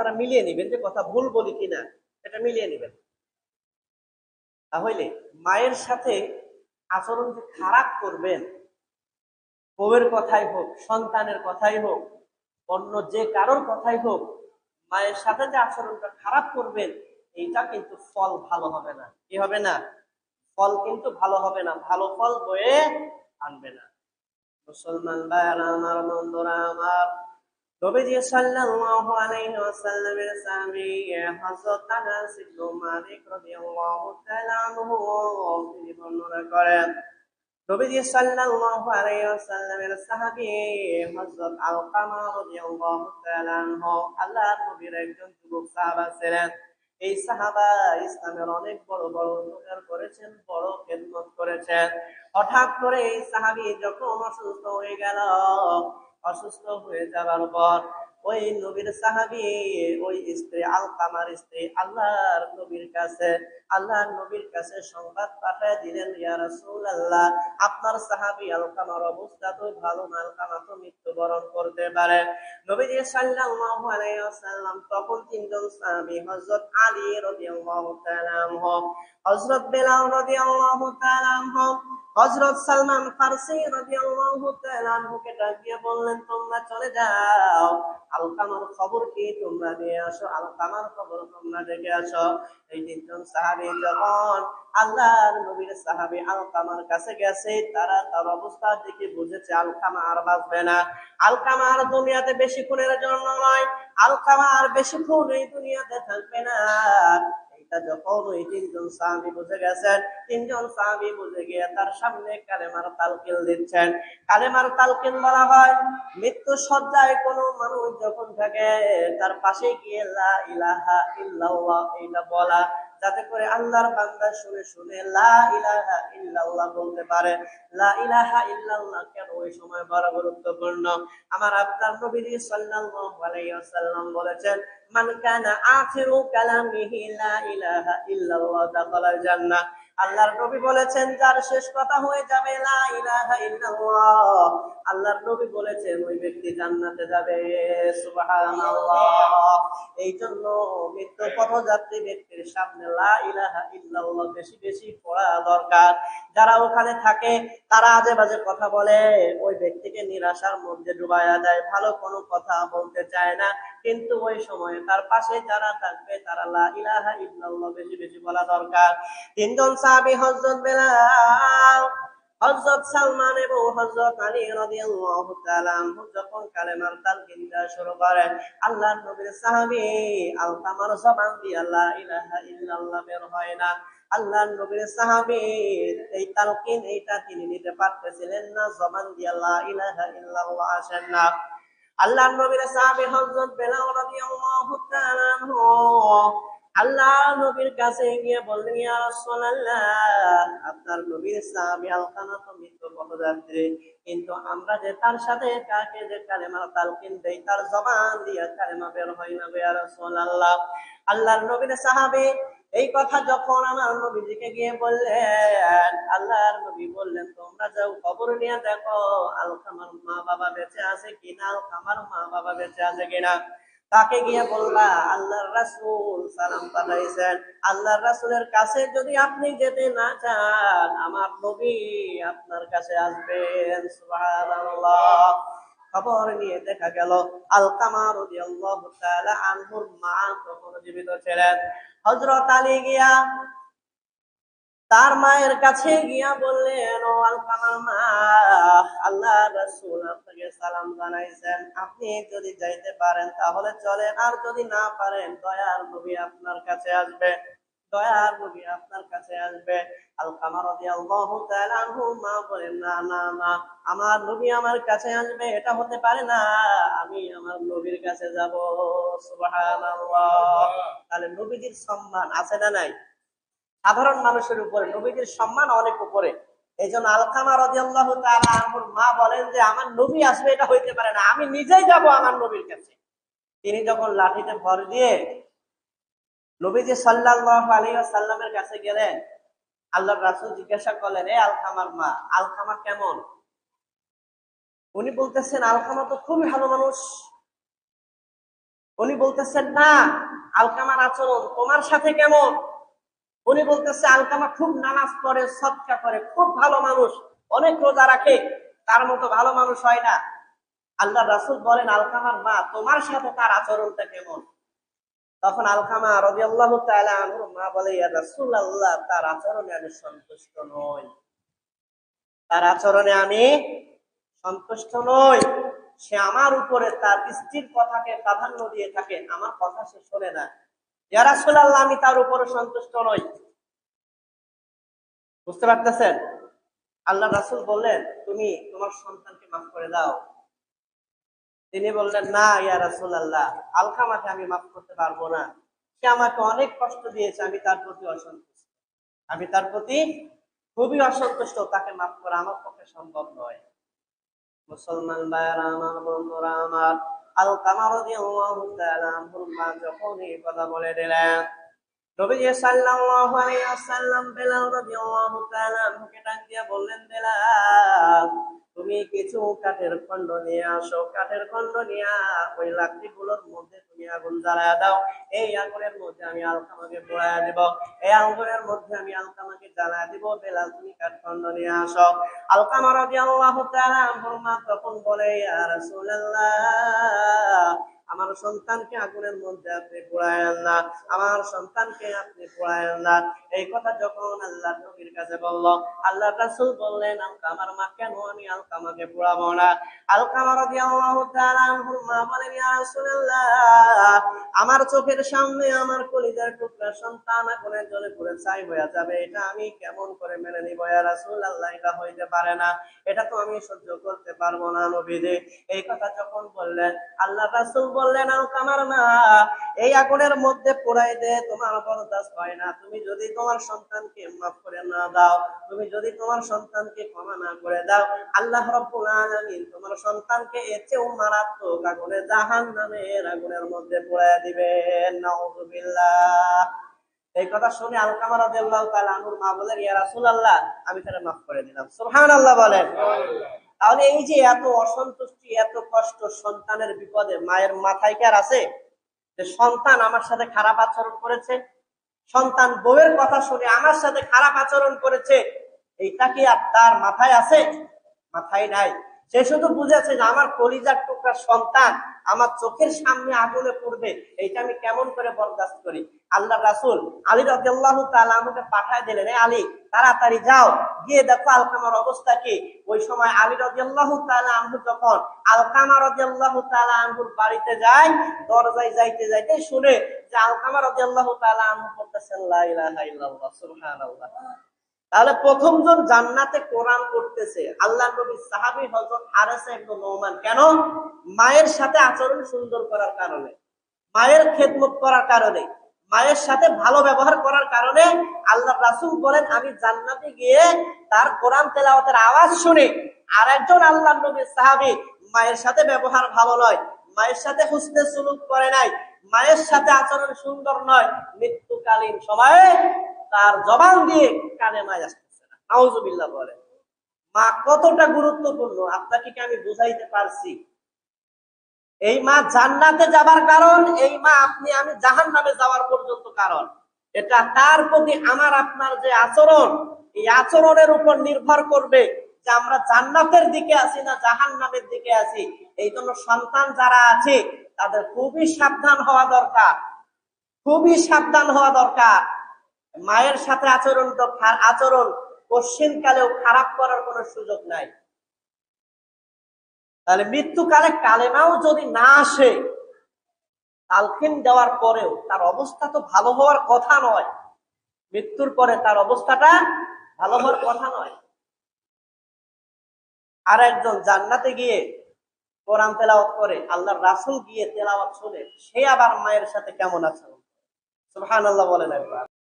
আপনারা মিলিয়ে নেবেন যে কথা ভুল বলি কিনা, এটা মিলিয়ে নেবেন। তাহলে মায়ের সাথে আচরণ যে খারাপ করবেন, বউয়ের কথাই হোক, সন্তানের কথাই হোক, অন্য যে কারোর কথাই হোক, মায়ের সাথে যে আচরণটা খারাপ করবেন, এইটা কিন্তু ফল ভালো হবে না। কি হবে না? ফল কিন্তু ভালো হবে না, ভালো ফল বয়ে আনবে না। মুসলমান ভাইরা আমার, বন্ধুরা আমার, নবীজি সাল্লাল্লাহু আলাইহি ওয়াসাল্লামের সাহাবী হযরত আনাস ইবনে মালিক রাদিয়াল্লাহু তাআলা আনহু তিনি বর্ণনা করেন, নবীজি সাল্লাল্লাহু আলাইহি ওয়াসাল্লামের সাহাবী হযরত আলকামা রাদিয়াল্লাহু তাআলা আনহু আল্লাহর নবীর একজন যুবক সাহাবা ছিলেন। এই সাহাবা ইসলামের অনেক বড় বড় উপকার করেছেন, বড় খেদমত করেছেন। হঠাৎ করে এই সাহাবী যখন অসুস্থ হয়ে গেল, অসুস্থ হয়ে যাওয়ার পর ওই নবীর সাহাবী, ওই স্ত্রী আলকামার স্ত্রী আল্লাহর নবীর কাছে সংবাদ পাঠায় দিলেন, ইয়া রাসূলুল্লাহ, আপনার সাহাবী আলকামার অবস্থা তো ভালো না, আলকামা তো মৃত্যুবরণ করতে পারে। নবীজি সাল্লাল্লাহু আলাইহি ওয়াসাল্লাম তখন তিনজন সাহাবী, হযরত আলী রাদিয়াল্লাহু তাআলা আনহু, হযরত বেলাল রাদিয়াল্লাহু তাআলা আনহু, হযরত সালমান ফারসি রাদিয়াল্লাহু তাআলা আনহুকে ডাক দিয়ে বললেন, তোমরা চলে যাও, আলকামার খবর কি তোমরা নিয়ে আসো, আলকামার খবর তোমরা দেখে আসো। এই তিনজন সাহাবী যখন আল্লাহর নবীর সাহাবী আলকামার কাছে গেছে, তারা তার অবস্থা দেখে বুঝেছে আলকামা আর বাঁচবে না, আলকামা আর দুনিয়াতে বেশিক্ষণের জন্য নয়, আলকামা আর বেশিক্ষণ এই দুনিয়াতে থাকবে না। এটা যখন ওই তিনজন সাহাবী বুঝে গেছেন, তিনজন সাহাবী বুঝে গিয়ে তার সামনে কালেমার তালকিন দিচ্ছেন। কালেমার তালকিন বলা হয়, মৃত্যু সজ্জায় কোনো মানুষ যখন থাকে, তার পাশে গিয়ে লা ইলাহা ইল্লাল্লাহ এইটা বলা, যাতে করে আল্লাহর বান্দা শুনে শুনে লা ইলাহা ইল্লাল্লাহ বলতে পারে। লা ইলাহা ইল্লাল্লাহ কেন ওই সময় বড় গুরুত্বপূর্ণ? আমার আপনার নবী সাল্লাল্লাহু আলাইহি ওয়াসাল্লাম বলেছেন, মান কানা আখিরু কালামিহি লা ইলাহা ইল্লাল্লাহ দাখালাল জান্নাহ। আল্লাহর নবী বলেছেন, যার শেষ কথা হয়ে যাবে লা ইলাহা ইল্লাল্লাহ, আল্লাহর নবী বলেছেন ওই ব্যক্তি জান্নাতে যাবে। সুবহানাল্লাহ। এই জন্য মৃত্যু পথযাত্রী ব্যক্তির সামনে লা ইলাহা ইল্লাল্লাহ বেশি বেশি পড়া দরকার। যারা ওখানে থাকে তারা আজে বাজে কথা বলে, ওই ব্যক্তিকে নিরাশার মধ্যে ডুবাইয়া দেয়, ভালো কোনো কথা বলতে চায় না। কিন্তু ওই সময় তার পাশে যারা থাকবে তারা লা ইলাহা ইল্লাল্লাহ বেশি বেশি বলা দরকার। তিনজন সাহাবী, হযরত বেলাল, হযরত সালমান এবং হযরত আলী রাদিয়াল্লাহু তাআলা আনহু যখন কালেমার তালকিন দেওয়া শুরু করেন, আল্লাহর নবীর সাহাবী আলকামার জবান দিয়ে লা ইলাহা ইল্লাল্লাহ বের হয় না। আল্লাহর নবীর সাহাবী এই তালকিন এইটা তিনি নিতে পারতেছিলেন না, জবান দিয়ে লা ইলাহা ইল্লাল্লাহ আসেন না। আল্লাহর নবীর সাহাবী হযরত বেলাল রাদিয়াল্লাহু তাআলা আনহু আল্লাহর নবীর কাছে গিয়ে বললেন, ইয়া রাসূলুল্লাহ, আপনার নবীর সাহাবী আলকামা তো মৃত্যু পথযাত্রী, কিন্তু আমরা যে তার সাথে তাকে যে কালেমার তালকিন দেই, তার জবান দিয়ে কালেমা বের হয় না ইয়া রাসূলুল্লাহ। আল্লাহর নবীর সাহাবী এই কথা যখন আমার নবীজিকে গিয়ে বললেন, আল্লাহর নবী বললেন, তোমরা যাও খবর নিয়ে দেখো আলকামার মা বাবা বেঁচে আছে কিনা, আলকামার মা বাবা বেঁচে আছে কিনা। তাকে গিয়ে বললা, আল্লাহর রাসূল সালাম পাঠাইছেন, আল্লাহর রাসূলের কাছে যদি আপনি যেতে না চান, আমার নবী আপনার কাছে আসবেন। সুবহানাল্লাহ। খবর নিয়ে দেখা গেল আলকামা রাদিয়াল্লাহু তাআলা আনহুর মা তখন জীবিত ছিলেন। হযরত আলী গিয়া তার মায়ের কাছে গিয়া বললেন, ও আলকামার মা, আল্লাহর রাসূল আপনাকে সালাম জানাইছেন, আপনি যদি যাইতে পারেন তাহলে চলেন, আর যদি না পারেন দয়ার নবী আপনার কাছে আসবে, দয়ার নবী আপনার কাছে আসবে। আলকামা রাদিয়াল্লাহু তাআলা আনহু মা বলেন, না না না, আমার নবী আমার কাছে আসবে এটা হতে পারে না, আমি আমার নবীর কাছে যাব। সুবহানাল্লাহ। তাহলে নবীজির সম্মান আছে না নাই? সাধারণ মানুষের উপরে নবীজির সম্মান অনেক উপরে। এই জন্য আলকামা রাদিয়াল্লাহু তাআলা আনহুর মা বলেন যে আমার নবী আসবে এটা হইতে পারে না, আমি নিজেই যাব আমার নবীর কাছে। তিনি যখন লাঠিতে ভর দিয়ে নবীজি সাল্লাল্লাহু আলাইহি ওয়াসাল্লামের কাছে গেলেন, আল্লাহর রাসূল জিজ্ঞাসা করলেন, এ আলকামার মা, আলকামা কেমন? উনি বলতেছেন, আলকামা তো খুবই ভালো মানুষ। উনি বলতেছেন না, আলকামার আচরণ তোমার সাথে কেমন? উনি বলতেছে আলকামা খুব নামাজ পড়ে, সদকা করে, খুব ভালো মানুষ, অনেক রোজা রাখে, তার মতো ভালো মানুষ হয় না। আল্লাহ রাসূল বলেন, আলকামার মা, তোমার সাথে তার আচরণটা কেমন? তখন আলকামা রাদিয়াল্লাহু তাআলা আনহুর মা বলে, ইয়া রাসূলুল্লাহ, তার আচরণে আমি সন্তুষ্ট নই, তার আচরণে আমি সন্তুষ্ট নই। সে আমার উপরে তার স্ত্রীর কথাকে প্রাধান্য দিয়ে থাকে, আমার কথা সে শোনে না। ইয়া রাসূলুল্লাহ, আমি তার উপরে সন্তুষ্ট নই। বুঝতে পারতেছেন? আল্লাহ রাসূল বললেন, তুমি তোমার সন্তানকে মাফ করে দাও। তিনি বললেন, না ইয়া রাসূলুল্লাহ, আলকামাকে আমি মাফ করতে পারবো না। সে আমাকে অনেক কষ্ট দিয়েছে, আমি তার প্রতি অসন্তুষ্ট, আমি তার প্রতি খুবই অসন্তুষ্ট, তাকে মাফ করা আমার পক্ষে সম্ভব নয়। মুসলমান ভাইয়েরা আমার, বন্ধুরা আমার, আলকামা রাদিয়াল্লাহু তাআলা আনহুর মা যখন এই কথা বলে দিলেন, নবীজি সাল্লাল্লাহু আলাইহি ওয়াসাল্লাম বেলাল রাদিয়াল্লাহু তাআলা আনহুকে ডাক দিয়ে বললেন, বেলাল, তুমি কিছু কাঠের খণ্ড নিয়ে আসো, কাঠের খণ্ড নিয়ে ওই লাকড়িগুলোর মধ্যে তুমি আগুন জ্বালায়া দাও। এই আগুনের মধ্যে আমি আলকামাকে পোড়ায়া দিব, এই আগুনের মধ্যে আমি আলকামাকে জ্বালায়া দিব। বেলাল, তুমি কাঠ খণ্ড নিয়ে আসো। আলকামা রাদিয়াল্লাহু তাআলা আনহুর মা তখন বলে, ইয়া রাসূলুল্লাহ, আমার সন্তানকে আগুনের মধ্যে আপনি পোড়ায়েন না, আমার সন্তানকে আপনি পোড়ায়েন না। এই কথা যখন আল্লাহর নবীর কাছে বলল, আল্লাহর রাসূল বললেন, আলকামার মা, কেন আমি আলকামাকে পোড়াবো না? আলকামা রাদিয়াল্লাহু তাআলা আনহুর মা বলেন, ইয়া রাসূলুল্লাহ, আমার চোখের সামনে আমার কলিজার টুকরা সন্তান আগুনে জ্বলে পুড়ে ছাই হয়ে যাবে, এটা আমি কেমন করে মেনে নিব ইয়া রাসূলুল্লাহ? এটা হইতে পারে না, এটা তো আমি সহ্য করতে পারবো না নবীজি। এই কথা যখন বললেন, আল্লাহ রাসূল বললেন, আলকামার মা, এই আগুনের মধ্যে পোড়াই দে, তোমার বরদাস্ত হয় না। তুমি যদি তোমার সন্তানকে মাফ করে না দাও, তুমি যদি তোমার সন্তানকে ক্ষমা না করে দাও, আল্লাহ রাব্বুল আলামিন তোমার সন্তানকে এর চেয়েও মারাত্মক আগুনে, জাহান্নামের আগুনের মধ্যে পোড়ায় দিবেন। নাউযুবিল্লাহ। এই কথা শুনে আলকামা রাদিয়াল্লাহু তাআলা আনহুর মা বলেন, ইয়া রাসূলুল্লাহ, আমি তারে মাফ করে দিলাম। সুবহানাল্লাহ বলেন। তাহলে এই যে এত অসন্তুষ্টি, এত কষ্ট সন্তানের বিপদে, মায়ের মাথায় কি আর আছে যে সন্তান আমার সাথে খারাপ আচরণ করেছে, সন্তান বউয়ের কথা শুনে আমার সাথে খারাপ আচরণ করেছে, এইটা কি আর তার মাথায় আছে? মাথায় নাই। সে শুধু বুঝেছে যে আমার কলিজার টুকরা সন্তান আমার চোখের সামনে আগুনে পড়বে, এইটা আমি কেমন করে বরদাস্ত করি। আল্লাহ রাসূল আলী রাদিয়াল্লাহু তাআলা আনহুকে পাঠায় দিলেন, আলী, তাড়াতাড়ি যাও, গিয়ে দেখো আলকামার অবস্থা কি। ওই সময় আলী রাদিয়াল্লাহু তাআলা আনহু যখন আলকামা রাদিয়াল্লাহু তাআলা আনহুর বাড়িতে যায়, দরজায় যাইতে যাইতে শুনে যে আলকামা রাদিয়াল্লাহু তাআলা আনহু বলতেছেন, লা ইলাহা ইল্লাল্লাহ, সুবহানাল্লাহ। তাহলে প্রথমজন জান্নাতে কোরআন পড়তেছে আল্লাহর নবী সাহাবী হযরত হারেসা ইবনে নোমান। কেন? মায়ের সাথে আচরণ সুন্দর করার কারণে, মায়ের খেদমত করার কারণে, মায়ের সাথে ভালো ব্যবহার করার কারণে আল্লাহ রাসূল বলেন, আমি জান্নাতে গিয়ে তার কোরআন তেলাওয়াতের আওয়াজ শুনে আর একজন আল্লাহর নবীর সাহাবী মায়ের সাথে ব্যবহার ভালো নয়, মায়ের সাথে হুসনে সুলুক করে নাই, মায়ের সাথে আচরণ সুন্দর নয়, মৃত্যুকালীন সময়ে তার জবান দিয়ে কালেমায় আসতেছে না। নাউযুবিল্লাহ বলেন। মা কতটা গুরুত্বপূর্ণ আপনাকে কি আমি বুঝাইতে পারছি? এই মা জান্নাতে যাবার কারণ, এই মা আপনি আমি জাহান্নামে যাওয়ার পর্যন্ত কারণ। এটা তার প্রতি আমার আপনার যে আচরণ, এই আচরণের উপর নির্ভর করবে যে আমরা জান্নাতের দিকে আছি না জাহান্নামের দিকে আছি। এই জন্য সন্তান যারা আছে তাদের খুবই সাবধান হওয়া দরকার, খুবই সাবধান হওয়া দরকার। মায়ের সাথে আচরণ কোশ্চিনকালেও খারাপ করার কোনো সুযোগ নাই। তাহলে মৃত্যুকালে কালেমাও যদি না আসে, তালকিন দেওয়ার পরেও তার অবস্থা তো ভালো হওয়ার কথা নয়, মৃত্যুর পরে তার অবস্থাটা ভালো হওয়ার কথা নয়। আর একজন জান্নাতে গিয়ে কোরআন তেলাওয়াত করে, আল্লাহর রাসূল গিয়ে তেলাওয়াত শুনে, সে আবার মায়ের সাথে কেমন আচরণ। সুবহানাল্লাহ বলেন একবার।